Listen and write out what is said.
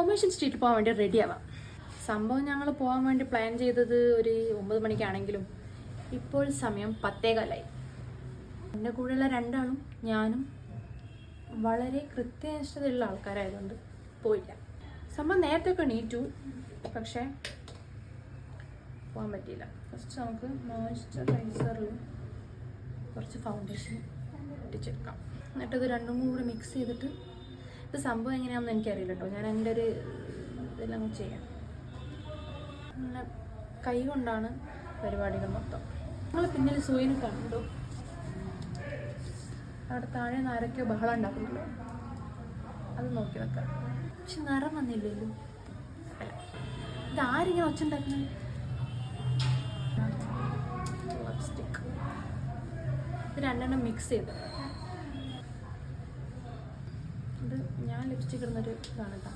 Commercial സ്ട്രീറ്റിൽ പോകാൻ വേണ്ടി റെഡി ആവാം. സംഭവം ഞങ്ങൾ പോകാൻ വേണ്ടി പ്ലാൻ ചെയ്തത് ഒരു 9 മണിക്കാണെങ്കിലും ഇപ്പോൾ സമയം 10:15. എൻ്റെ കൂടെയുള്ള രണ്ടാളും ഞാനും വളരെ കൃത്യനിഷ്ഠതയുള്ള ആൾക്കാരായതുകൊണ്ട് പോയില്ല. സംഭവം നേരത്തെ ഒക്കെ എണീറ്റു, പക്ഷേ പോകാൻ പറ്റിയില്ല. ഫസ്റ്റ് നമുക്ക് മോയ്സ്ചറൈസറിൽ കുറച്ച് ഫൗണ്ടേഷൻ ഇട്ടിച്ചെടുക്കാം. എന്നിട്ടത് രണ്ടും കൂടി മിക്സ് ചെയ്തിട്ട്, ഇത് സംഭവം എങ്ങനെയാണെന്ന് എനിക്കറിയില്ല കേട്ടോ, ഞാൻ എൻ്റെ ഒരു ഇതെല്ലാം ചെയ്യാം. അങ്ങനെ കൈ കൊണ്ടാണ് പരിപാടികൾ മൊത്തം. നിങ്ങൾ പിന്നിൽ സൂയിനെ കണ്ടു, അവിടെ താഴെ ആരൊക്കെയോ ബഹളം ഉണ്ടാക്കുന്നുണ്ടോ, അത് നോക്കി വെക്കാം. പക്ഷെ നിറം വന്നില്ലല്ലോ. അല്ല, ഇതാരിങ്ങനെ ഒച്ച ഉണ്ടാക്കുന്നത്? ലിപ്സ്റ്റിക് ഇത് രണ്ടെണ്ണം മിക്സ് ചെയ്ത്, ഇത് ഞാൻ ലിപ്സ്റ്റിക് ഇടുന്നൊരു ഇതാണ് കേട്ടോ.